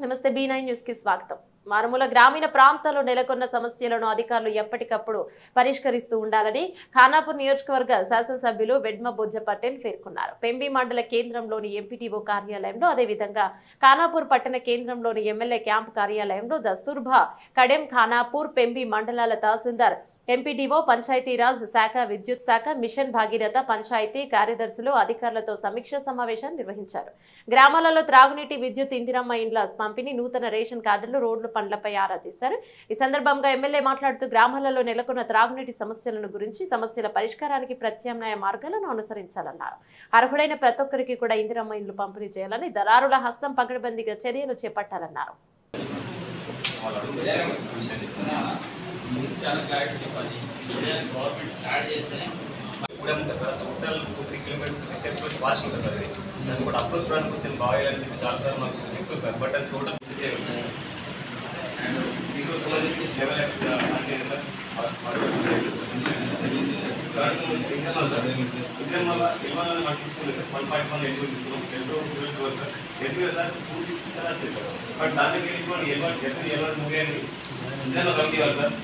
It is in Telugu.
నమస్తే B9 న్యూస్ కి స్వాగతం. మారుమూల గ్రామీణ ప్రాంతాల్లో నెలకొన్న సమస్యలను అధికారులు ఎప్పటికప్పుడు పరిష్కరిస్తూ ఉండాలని ఖానాపూర్ నియోజకవర్గ శాసనసభ్యులు వెడ్మ బొజ్జ పటేల్ పేర్కొన్నారు. పెంబి మండల కేంద్రంలోని ఎంపీటీఓ కార్యాలయంలో అదేవిధంగా ఖానాపూర్ పట్టణ కేంద్రంలోని ఎమ్మెల్యే క్యాంపు కార్యాలయంలో దస్తూర్భా కడెం ఖానాపూర్ పెంబి మండలాల తహసీల్దార్ ఎంపీడీఓ పంచాయతీరాజ్ శాఖ విద్యుత్ శాఖ మిషన్ భాగీరథ పంచాయతీ కార్యదర్శులు అధికారులతో సమీక్ష సమావేశం నిర్వహించారు. గ్రామాలలో త్రాగునీటి విద్యుత్ ఇందిరమ్మ ఇండ్ల పంపిణీ నూతన రేషన్ కార్డులు రోడ్ల పనులపై ఆరా తీశారు. ఈ సందర్భంగా ఎమ్మెల్యే మాట్లాడుతూ గ్రామాలలో నెలకొన్న త్రాగునీటి సమస్యలను గురించి సమస్యల పరిష్కారానికి ప్రత్యామ్నాయ మార్గాలను అనుసరించాలన్నారు. అర్హుడైన ప్రతి ఒక్కరికి కూడా ఇందిరమ్మ ఇండ్లు పంపిణీ చేయాలని దళారుల హస్తం పకడ్బందీగా చర్యలు చేపట్టాలన్నారు. చాలా క్లారిటీ చెప్పాలి. గవర్నమెంట్ స్టార్ట్ చేస్తేనే కూడా ఉంటుంది సార్. టోటల్ 2-3 కిలోమీటర్స్ డిస్టెన్స్ కొంచెం ఫాస్ట్ ఉంటుంది సార్. దాన్ని కూడా అప్రోచ్ చేయడానికి కొంచెం బాగా చాలా సార్ మాకు చెప్తారు సార్. బట్ అది టోటల్ అండ్ దీంట్లో సంబంధించి 7 lakhs అంటే సార్ ఇవాళ మాకు తీసుకుంది సార్ 1.1 ఎల్టూ తీసుకున్నాం. L2 sir L2 sir 260 sir but దానికి వెళ్ళి ఎల్వన్ మూవీ అని ఇందులో కంపెనీ వాళ్ళు సార్